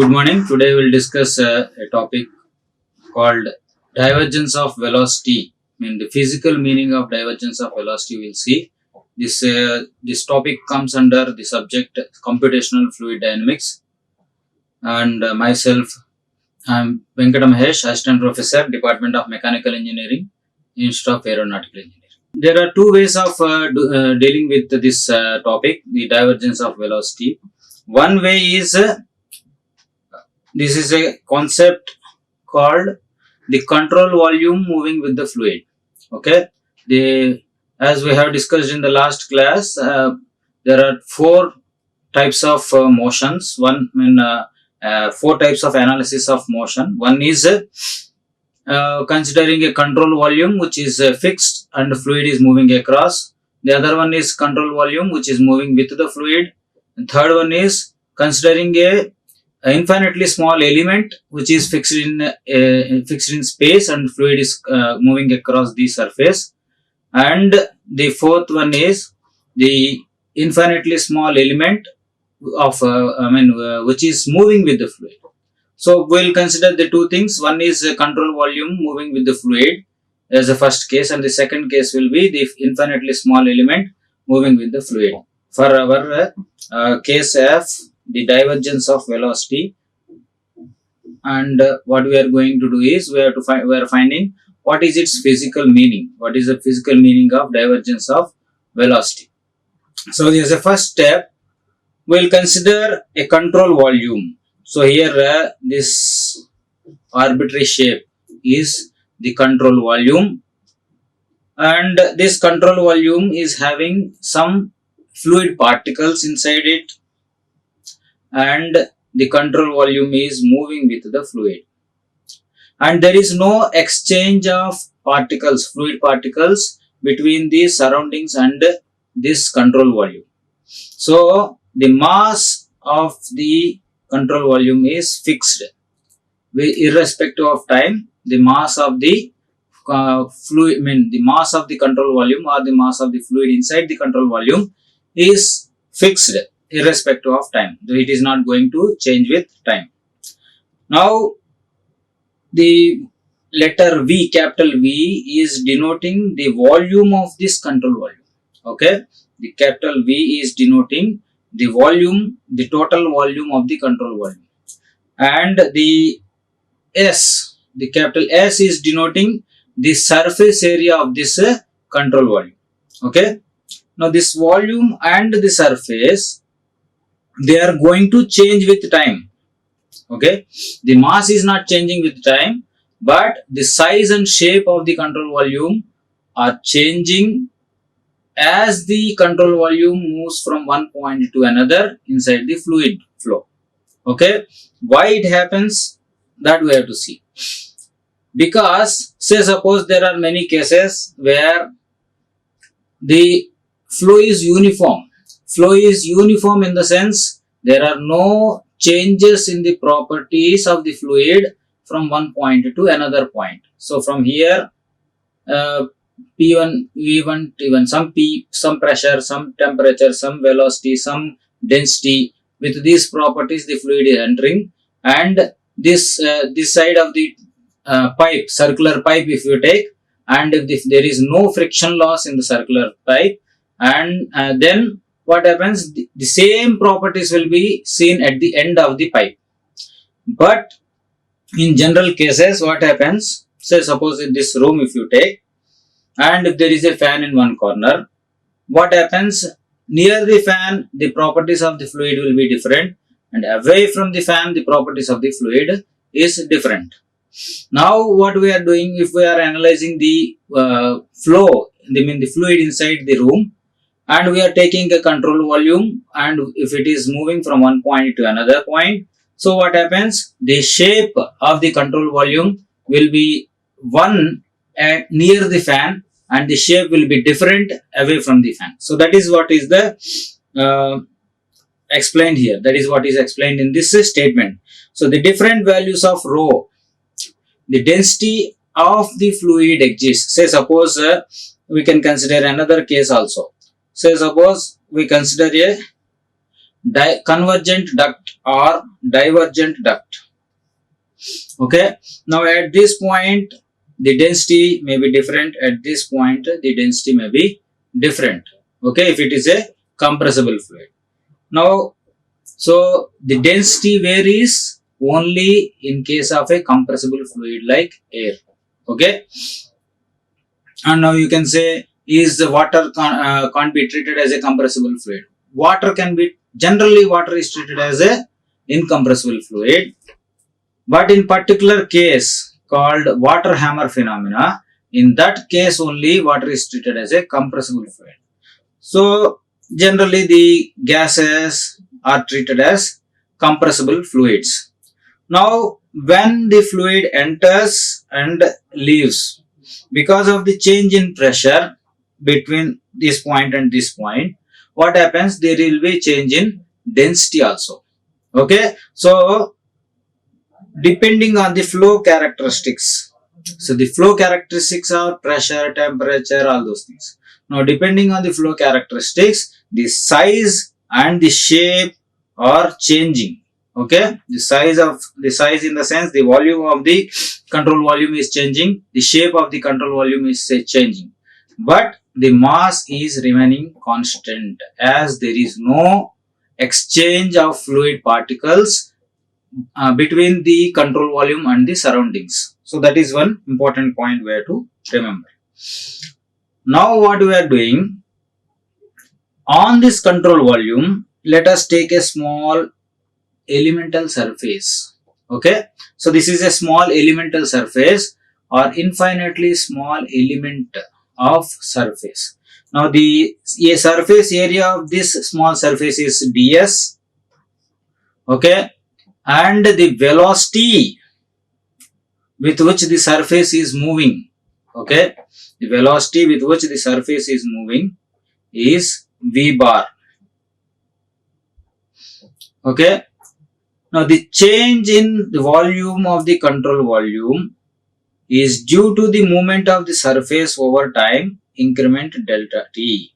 Good morning. Today we will discuss a topic called divergence of velocity. The physical meaning of divergence of velocity we will see. This topic comes under the subject computational fluid dynamics, and myself, I am Venkata Mahesh, Assistant Professor, Department of Mechanical Engineering, Institute of Aeronautical Engineering. There are two ways of dealing with this topic, the divergence of velocity. One way is this is a concept called the control volume moving with the fluid. Okay, as we have discussed in the last class, there are four types of motions. Four types of analysis of motion. One is considering a control volume which is fixed and the fluid is moving across. The other one is control volume which is moving with the fluid. The third one is considering a infinitely small element which is fixed in space and fluid is moving across the surface, and the fourth one is the infinitely small element of which is moving with the fluid. So we'll consider the two things. One is control volume moving with the fluid as the first case, and the second case will be the infinitely small element moving with the fluid. For our case F, the divergence of velocity, and what we are going to do is we are finding what is its physical meaning. What is the physical meaning of divergence of velocity? So as a first step, we'll consider a control volume. So here this arbitrary shape is the control volume, and this control volume is having some fluid particles inside it, and the control volume is moving with the fluid, and there is no exchange of fluid particles between the surroundings and this control volume. So the mass of the control volume is fixed irrespective of time. The mass of the fluid, the mass of the control volume or the mass of the fluid inside the control volume is fixed irrespective of time. It is not going to change with time. Now the letter V, capital V, is denoting the volume of this control volume. Okay, the capital V is denoting the volume, the total volume of the control volume, and the S, the capital S, is denoting the surface area of this control volume. Okay, now this volume and the surface, they are going to change with time. Okay, the mass is not changing with time, but the size and shape of the control volume are changing as the control volume moves from one point to another inside the fluid flow. Okay, why it happens, that we have to see. Because say suppose there are many cases where the flow is uniform. Flow is uniform in the sense there are no changes in the properties of the fluid from one point to another point. So from here P1, V1, T1, some pressure, some temperature, some velocity, some density. With these properties the fluid is entering, and this side of the pipe, circular pipe if you take, and if there is no friction loss in the circular pipe, and then what happens, the same properties will be seen at the end of the pipe. But in general cases, what happens, say suppose in this room if you take, and if there is a fan in one corner, what happens, near the fan the properties of the fluid will be different, and away from the fan the properties of the fluid is different. Now what we are doing, if we are analyzing the flow, the fluid inside the room, and we are taking a control volume, and if it is moving from one point to another point, so what happens, the shape of the control volume will be one at near the fan, and the shape will be different away from the fan. So that is what is the explained here. That is what is explained in this statement. So the different values of rho, the density of the fluid exists. Say suppose we can consider another case also. Say suppose we consider a convergent duct or divergent duct. Okay, now at this point the density may be different, at this point the density may be different. Okay, if it is a compressible fluid. Now, so the density varies only in case of a compressible fluid like air. Okay, and now you can say, is the water can't be treated as a compressible fluid? Water can be, generally water is treated as a incompressible fluid, but in particular case called water hammer phenomena, in that case only water is treated as a compressible fluid. So generally the gases are treated as compressible fluids. Now when the fluid enters and leaves, because of the change in pressure between this point and this point, what happens? There will be change in density also. Okay, so depending on the flow characteristics. So the flow characteristics are pressure, temperature, all those things. Now depending on the flow characteristics, the size and the shape are changing. Okay, the size in the sense the volume of the control volume is changing, the shape of the control volume is changing, but the mass is remaining constant as there is no exchange of fluid particles between the control volume and the surroundings. So that is one important point we have to remember. Now what we are doing on this control volume, let us take a small elemental surface. Okay, so this is a small elemental surface or infinitely small element of surface. Now the surface area of this small surface is ds. Okay, and the velocity with which the surface is moving, okay, the velocity with which the surface is moving is v bar. Okay, now the change in the volume of the control volume is due to the movement of the surface over time, increment delta t.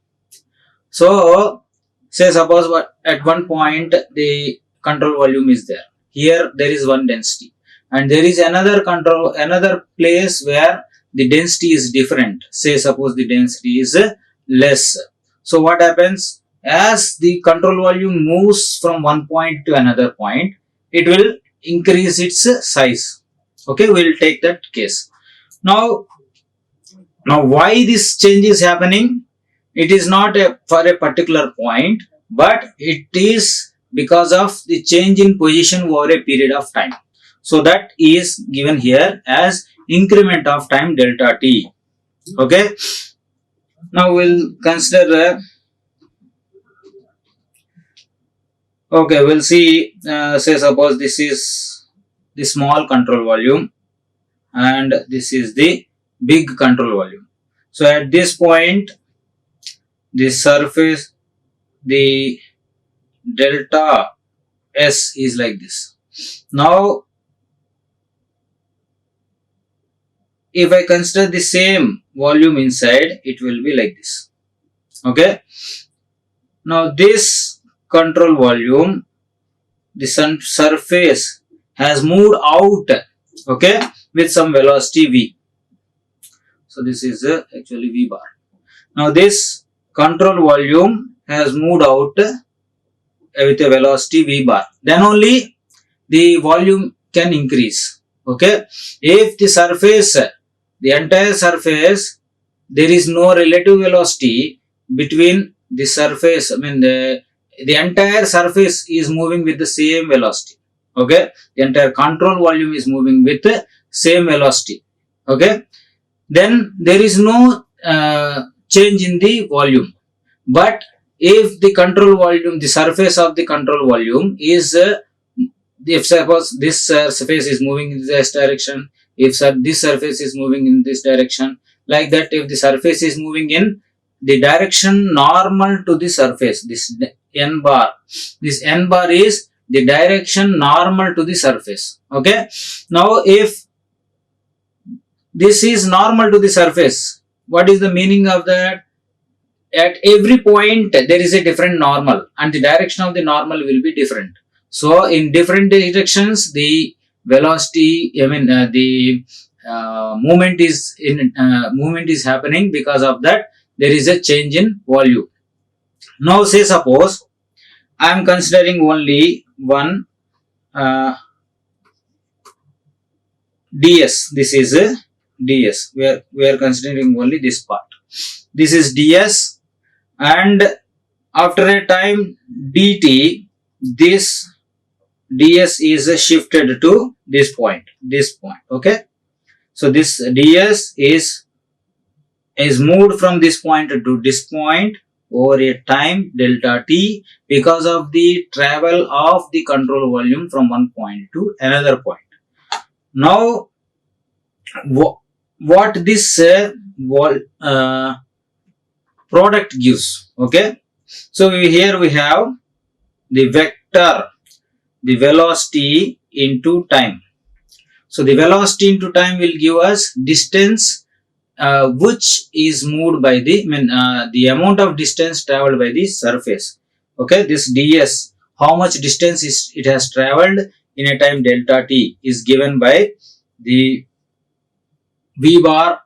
So say suppose at one point the control volume is there, here there is one density, and there is another place where the density is different, say suppose the density is less. So what happens, as the control volume moves from one point to another point, it will increase its size. Okay, we will take that case. Now why this change is happening? It is not for a particular point, but it is because of the change in position over a period of time. So that is given here as increment of time delta t. Okay, now we'll consider okay, we'll see, say suppose this is the small control volume and this is the big control volume. So at this point the surface, the delta s is like this. Now if I consider the same volume inside, it will be like this. Okay, now this control volume, the surface has moved out, okay, with some velocity v. So this is actually v bar. Now this control volume has moved out with a velocity v bar, then only the volume can increase. Okay, if the surface, the entire surface, there is no relative velocity between the surface, I mean the entire surface is moving with the same velocity. Okay, the entire control volume is moving with the same velocity. Okay, then there is no change in the volume. But if the control volume, the surface of the control volume is if suppose this surface is moving in this direction, if this surface is moving in this direction, like that, if the surface is moving in the direction normal to the surface, this n bar is the direction normal to the surface. Okay, now if this is normal to the surface, what is the meaning of that? at every point there is a different normal and the direction of the normal will be different. So in different directions the velocity, the movement is happening. Because of that there is a change in volume. Now say suppose I am considering only one uh, ds. This is a ds. We are considering only this part. This is ds, and after a time dt, this ds is shifted to this point. Okay. So this ds is moved from this point to this point over a time delta t because of the travel of the control volume from one point to another point. Now what this product gives. Okay. So here we have the vector, the velocity into time. So the velocity into time will give us distance which is moved by the amount of distance traveled by the surface. Okay, this ds, how much distance it has traveled in a time delta t, is given by the v bar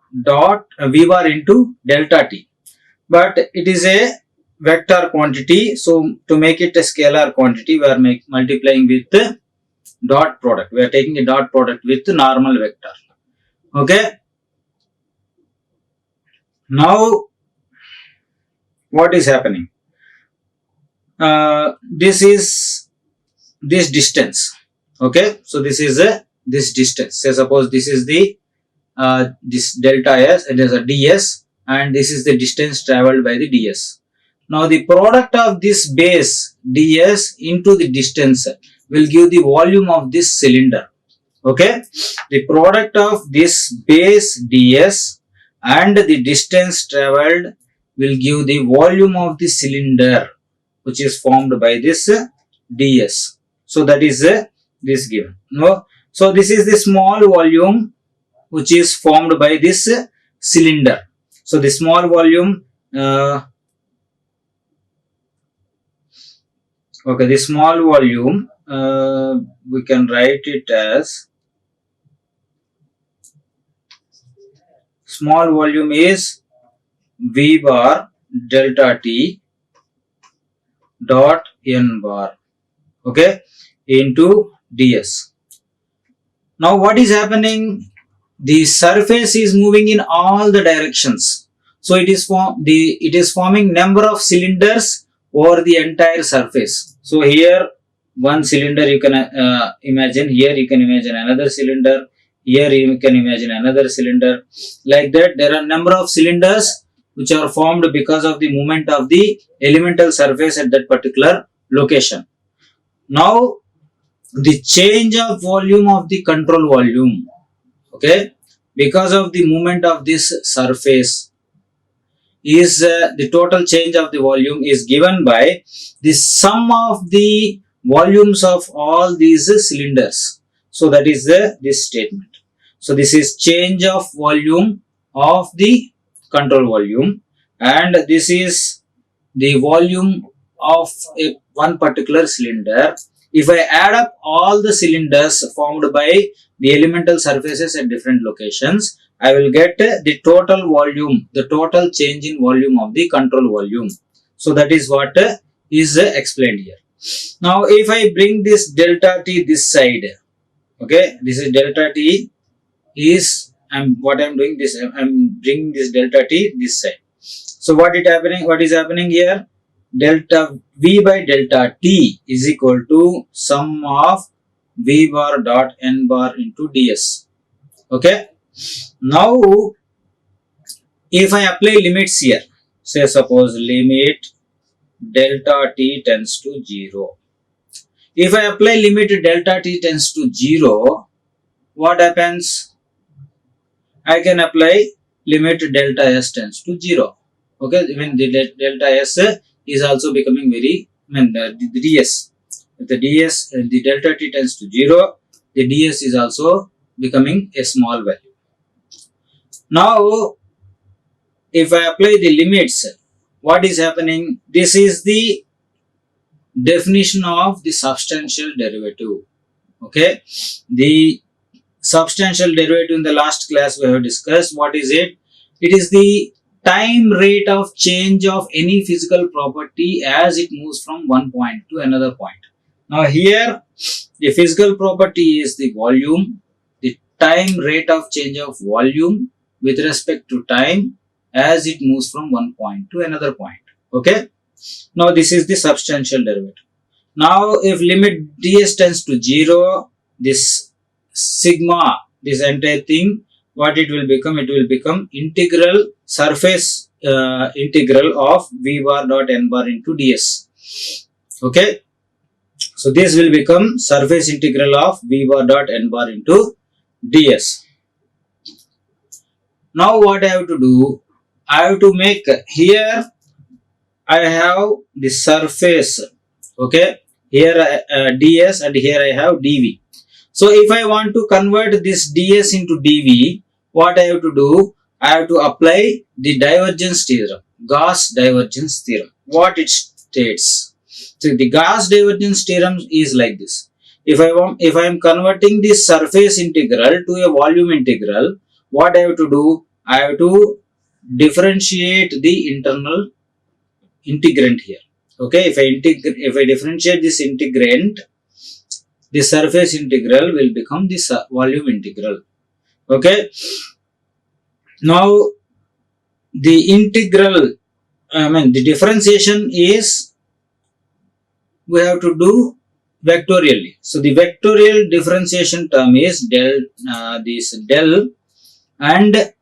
into delta t. But it is a vector quantity, so to make it a scalar quantity we are multiplying with dot product. We are taking a dot product with normal vector. Okay. Now what is happening? This is this distance. Okay. So this is this distance. Say suppose this is the this delta s, it is a ds, and this is the distance traveled by the ds. Now the product of this base ds into the distance will give the volume of this cylinder. Okay, the product of this base ds and the distance traveled will give the volume of the cylinder which is formed by this ds. So that is this given. No, so this is the small volume which is formed by this cylinder. So the small volume, okay, the small volume we can write it as, small volume is v bar delta t dot n bar, okay, into ds. Now what is happening? The surface is moving in all the directions. So it is forming number of cylinders over the entire surface. So here one cylinder you can imagine, here you can imagine another cylinder, here you can imagine another cylinder. Like that there are number of cylinders which are formed because of the movement of the elemental surface at that particular location. Now the change of volume of the control volume, okay, because of the movement of this surface is the total change of the volume is given by the sum of the volumes of all these cylinders. So that is this statement. So this is change of volume of the control volume, and this is the volume of one particular cylinder. If I add up all the cylinders formed by the elemental surfaces at different locations, I will get the total volume, the total change in volume of the control volume. So that is what is explained here. Now if I bring this delta t this side, okay, this is delta t is, what I am doing this, I am bringing this delta t this side. So what is happening here? Delta v by delta t is equal to sum of v bar dot n bar into ds. Okay. Now if I apply limits here, say suppose limit delta t tends to 0. If I apply limit delta t tends to 0, what happens? I can apply limit delta s tends to 0. Okay, even the delta s is also becoming very, the ds. If the ds, the delta t tends to 0, the ds is also becoming a small value. Now, if I apply the limits, what is happening? This is the definition of the substantial derivative. Okay, the substantial derivative in the last class we have discussed. What is it? It is the time rate of change of any physical property as it moves from one point to another point. Now here the physical property is the volume, the time rate of change of volume with respect to time as it moves from one point to another point. Okay. Now this is the substantial derivative. Now if limit ds tends to 0, this sigma, this entire thing, what it will become? It will become integral surface integral of v bar dot n bar into ds. Okay. So this will become surface integral of v bar dot n bar into ds. Now what I have to do? I have to make here I have the surface. Okay. Here ds and here I have dv. So if I want to convert this ds into dv, what I have to do? I have to apply the divergence theorem, Gauss divergence theorem. What it states? So the Gauss divergence theorem is like this. If I am converting this surface integral to a volume integral, what I have to do? I have to differentiate the internal integrand here. Okay, if I differentiate this integrand, the surface integral will become the volume integral. Okay. Now the integral, the differentiation is we have to do vectorially. So the vectorial differentiation term is del, this del, and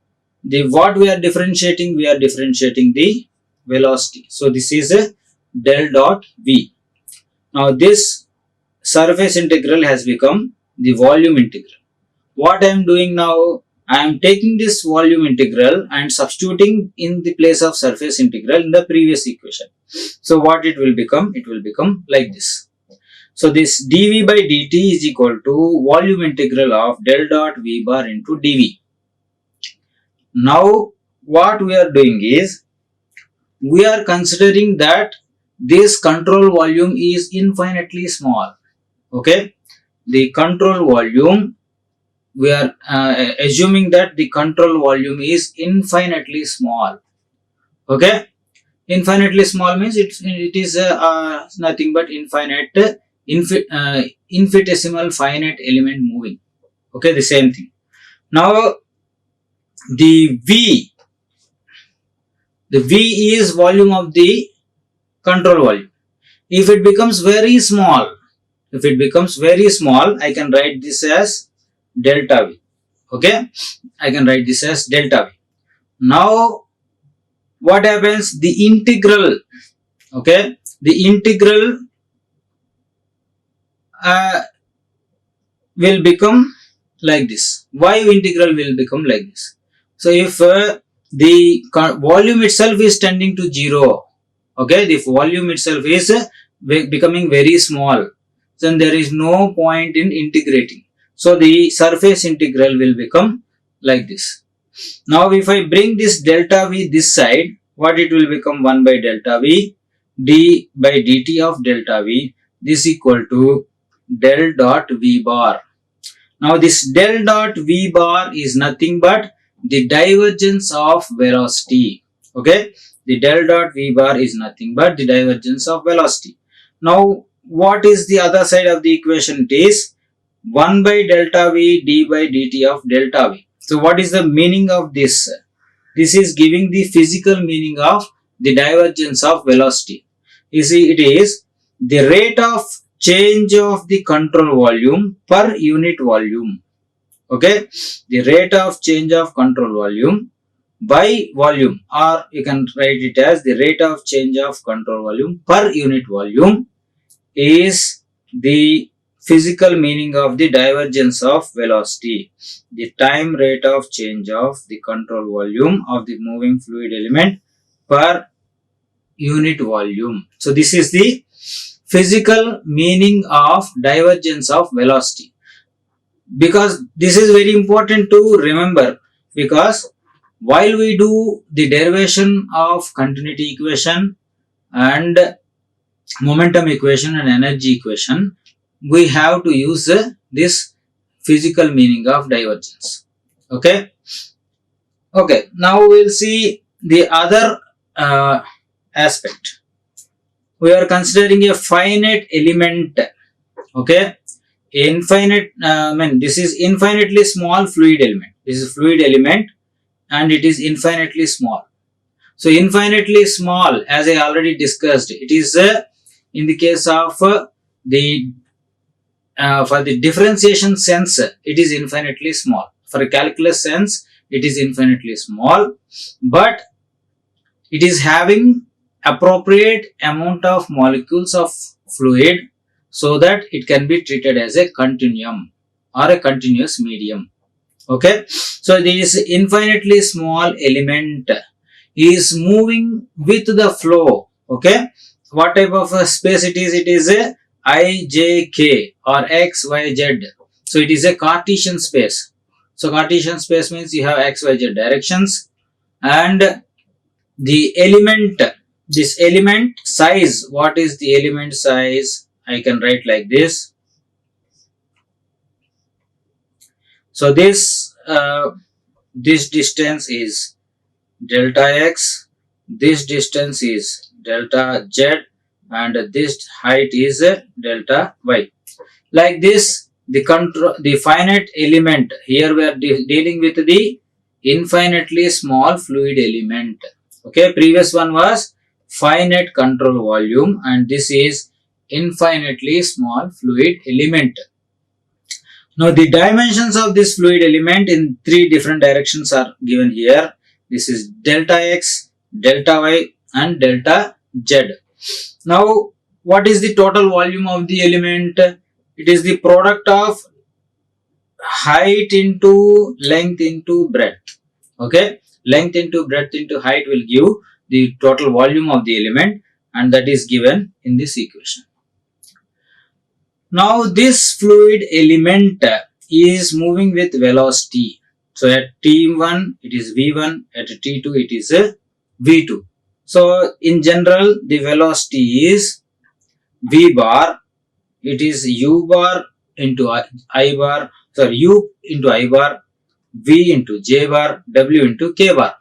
the what we are differentiating the velocity. So this is a del dot v. Now this surface integral has become the volume integral. What I am doing now? I am taking this volume integral and substituting in the place of surface integral in the previous equation. So what it will become? It will become like this. So this dv by dt is equal to volume integral of del dot v bar into dv. Now what we are doing is we are considering that this control volume is infinitely small. Okay, the control volume, we are assuming that the control volume is infinitely small. Okay, infinitely small means it is nothing but infinitesimal finite element moving. Okay, the same thing. Now the v is volume of the control volume. If it becomes very small, I can write this as delta v. Okay, I can write this as delta v. Now what happens? The integral, okay, the integral will become like this. Y integral will become like this. So if the volume itself is tending to 0, okay, the volume itself is becoming very small, then there is no point in integrating. So the surface integral will become like this. Now if I bring this delta v this side, what it will become? 1 by delta v d by dt of delta v, this equal to del dot v bar. Now this del dot v bar is nothing but the divergence of velocity. Okay, the del dot v bar is nothing but the divergence of velocity. Now what is the other side of the equation? It is 1 by delta v d by dt of delta v. So what is the meaning of this? This is giving the physical meaning of the divergence of velocity. You see, it is the rate of change of the control volume per unit volume. Okay, the rate of change of control volume by volume, or you can write it as the rate of change of control volume per unit volume is the physical meaning of the divergence of velocity, the time rate of change of the control volume of the moving fluid element per unit volume. So this is the physical meaning of divergence of velocity, because this is very important to remember, because while we do the derivation of continuity equation and momentum equation and energy equation, we have to use this physical meaning of divergence. Okay. Okay. Now we'll see the other aspect. We are considering a finite element. Okay. Infinite. This is infinitely small fluid element. This is fluid element, and it is infinitely small. So infinitely small, as I already discussed, it is in the case of the for the differentiation sense, it is infinitely small. For a calculus sense, it is infinitely small, but it is having appropriate amount of molecules of fluid so that it can be treated as a continuum or a continuous medium. Okay, so this infinitely small element is moving with the flow. Okay, what type of a space it is? It is a ijk or xyz. So it is a Cartesian space. So Cartesian space means you have xyz directions, and the element, this element size, what is the element size? I can write like this. So this distance is delta x, this distance is delta z, and this height is delta y. Like this, the finite element, here we are dealing with the infinitely small fluid element. Okay, previous one was finite control volume, and this is infinitely small fluid element. Now the dimensions of this fluid element in three different directions are given here. This is delta x, delta y, and delta z. Now what is the total volume of the element? It is the product of height into length into breadth. Okay, length into breadth into height will give the total volume of the element, and that is given in this equation. Now this fluid element is moving with velocity. So at T1 it is V1, at T2 it is V2. So in general the velocity is V bar, it is U bar into I bar, sorry, U into I bar, V into J bar, W into K bar.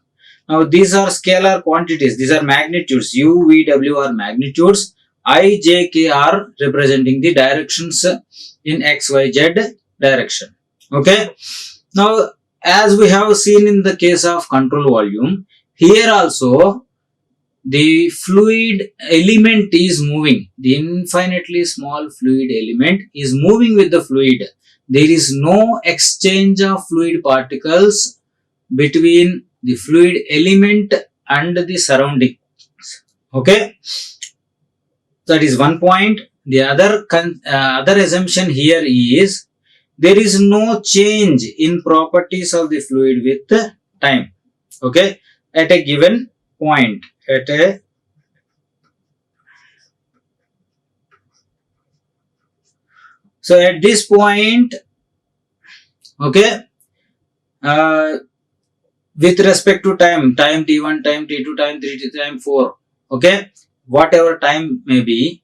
Now these are scalar quantities, these are magnitudes. U, V, W are magnitudes. I, J, K are representing the directions in X, Y, Z direction. Okay. Now as we have seen in the case of control volume, here also the fluid element is moving. The infinitely small fluid element is moving with the fluid. There is no exchange of fluid particles between the fluid element and the surrounding. Okay, that is one point. The other assumption here is there is no change in properties of the fluid with time. Okay, at a given point, so at this point, okay, with respect to time T1, time T2, time 3, time 4, okay, whatever time may be,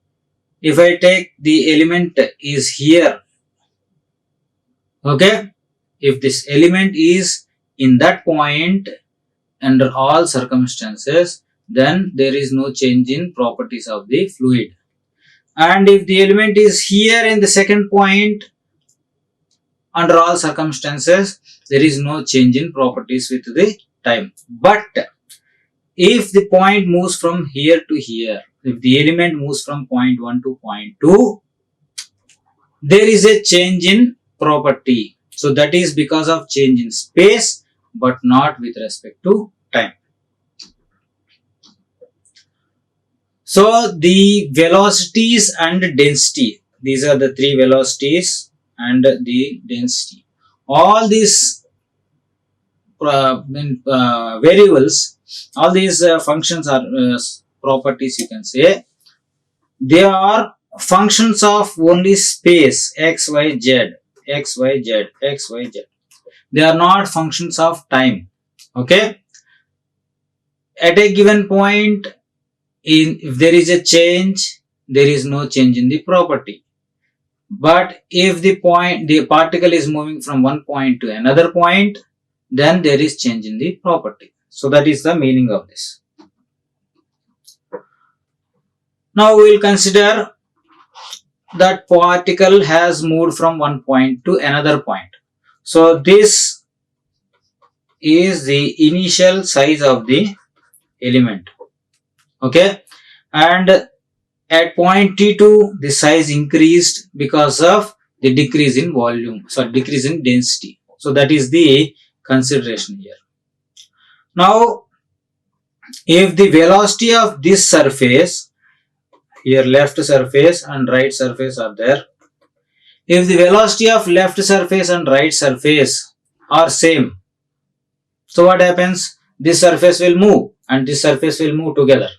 if I take the element is here, okay, if this element is in that point under all circumstances, then there is no change in properties of the fluid. And if the element is here in the second point, under all circumstances, there is no change in properties with the time. But if the point moves from here to here, if the element moves from point 1 to point 2, there is a change in property. So that is because of change in space, but not with respect to time. So the velocities and density, these are the three velocities and the density. All these variables, all these functions are properties, you can say, they are functions of only space x, y, z, x, y, z, x, y, z. They are not functions of time. Okay. At a given point, if there is a change, there is no change in the property. But if the particle is moving from one point to another point, then there is change in the property. So that is the meaning of this. Now we will consider that particle has moved from one point to another point. So this is the initial size of the element. Okay, and at point T2 the size increased because of the decrease in volume, decrease in density. So that is the consideration here. Now if the velocity of this surface, here left surface and right surface are there, if the velocity of left surface and right surface are same, so what happens? This surface will move and this surface will move together.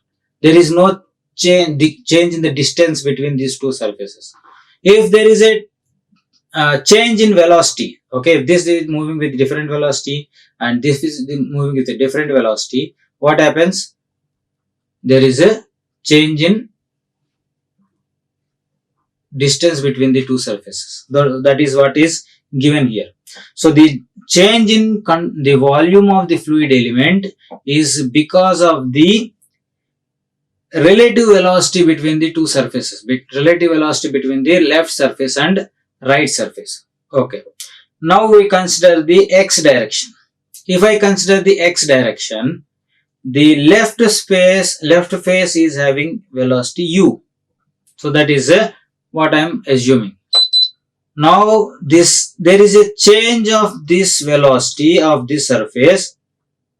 There is no change in the distance between these two surfaces. If there is a change in velocity, okay, if this is moving with different velocity and this is moving with a different velocity, what happens? There is a change in distance between the two surfaces. That is what is given here. So the change in the volume of the fluid element is because of the relative velocity between the two surfaces, relative velocity between the left surface and right surface. Okay. Now we consider the x direction. If I consider the x direction, the left face is having velocity u. So that is what I am assuming. Now there is a change of this velocity of this surface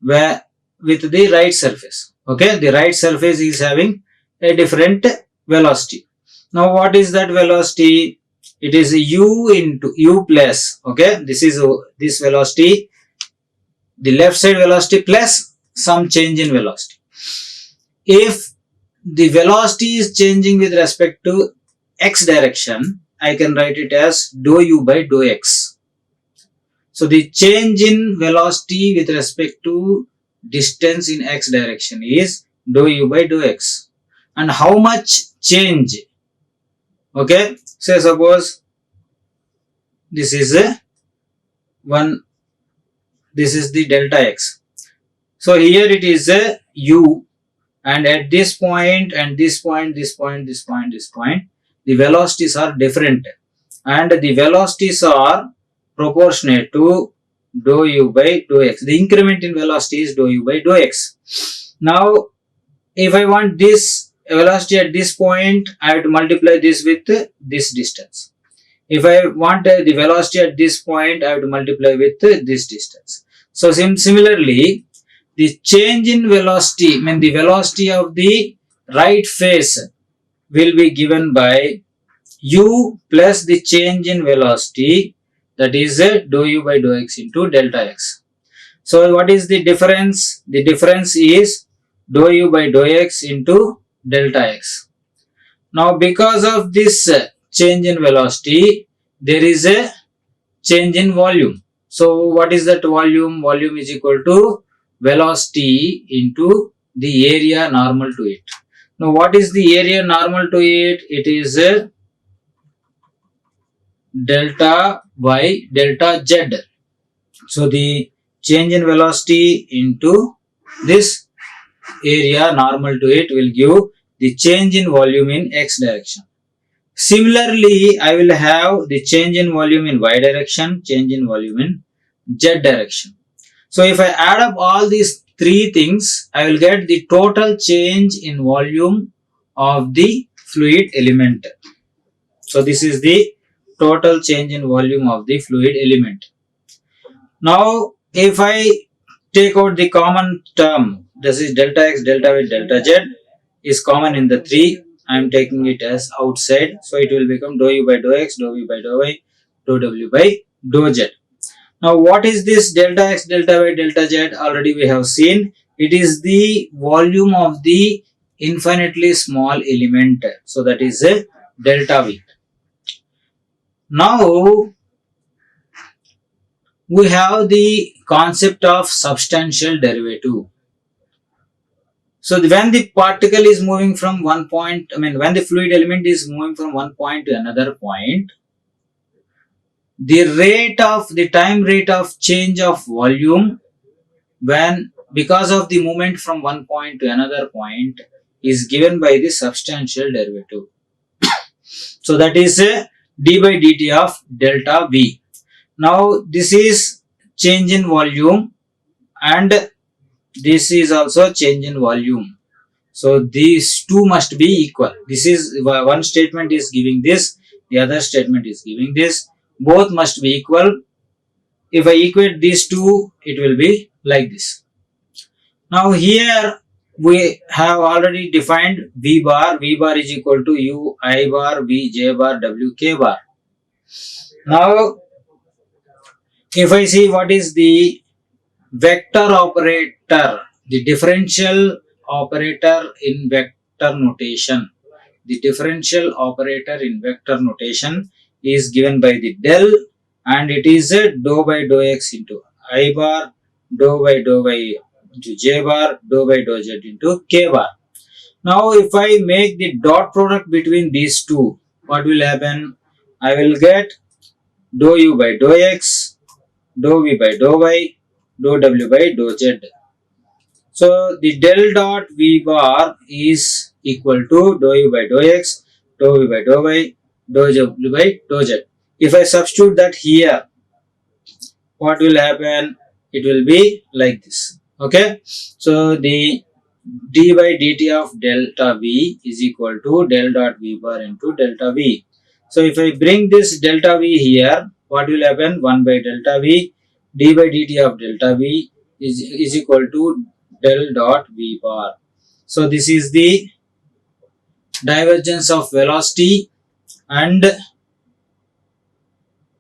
with the right surface. Okay, the right surface is having a different velocity. Now what is that velocity? It is u into u plus, okay, this velocity, the left side velocity plus some change in velocity. If the velocity is changing with respect to x direction, I can write it as dou u by dou x. So the change in velocity with respect to distance in x direction is dou u by dou x. And how much change? Okay, so suppose this is this is the delta x. So here it is a u, and at this point and this point, this point, this point, this point, the velocities are different, and the velocities are proportionate to dou u by dou x. The increment in velocity is dou u by dou x. Now if I want this velocity at this point, I have to multiply this with this distance. If I want the velocity at this point, I have to multiply with this distance. So similarly, the change in velocity, the velocity of the right face will be given by u plus the change in velocity, that is dou u by dou x into delta x. So what is the difference? The difference is dou u by dou x into delta x. Now because of this change in velocity, there is a change in volume. So what is that volume? Volume is equal to velocity into the area normal to it. Now what is the area normal to it? It is delta y delta z. So the change in velocity into this area normal to it will give the change in volume in x direction. Similarly, I will have the change in volume in y direction, change in volume in z direction. So if I add up all these three things, I will get the total change in volume of the fluid element. So this is the total change in volume of the fluid element. Now if I take out the common term, this is delta x, delta y, delta z is common in the three. I am taking it as outside. So it will become dou u by dou x, dou v by dou y, dou w by dou z. Now what is this delta x, delta y, delta z? Already we have seen. It is the volume of the infinitely small element. So that is a delta v. Now we have the concept of substantial derivative. So when the particle is moving from one point, when the fluid element is moving from one point to another point, the time rate of change of volume, when because of the movement from one point to another point, is given by the substantial derivative. So that is d by dt of delta V. Now this is change in volume, and this is also change in volume. So these two must be equal. This is one statement is giving this, the other statement is giving this. Both must be equal. If I equate these two, it will be like this. Now here we have already defined V bar. V bar is equal to U I bar V J bar W K bar. Now if I see what is the vector operator, the differential operator in vector notation. The differential operator in vector notation is given by the del, and it is a dou by dou x into I bar, dou by dou y into j bar, dou by dou z into k bar. Now if I make the dot product between these two, what will happen? I will get dou u by dou x, dou v by dou y, dou w by dou z. So the del dot v bar is equal to dou u by dou x, dou v by dou y, dou w by dou z. If I substitute that here, what will happen? It will be like this. Okay. So the d by dt of delta v is equal to del dot v bar into delta v. So if I bring this delta v here, what will happen? 1 by delta v, d by dt of delta v is equal to del dot v bar. So this is the divergence of velocity, and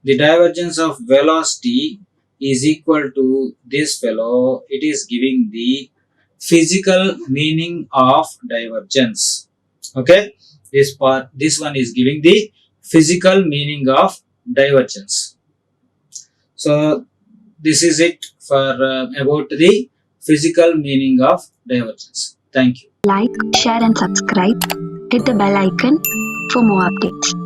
the divergence of velocity is equal to this fellow. It is giving the physical meaning of divergence. Okay, this one is giving the physical meaning of divergence. So this is it for about the physical meaning of divergence. Thank you. Like, share and subscribe. Hit the bell icon for more updates.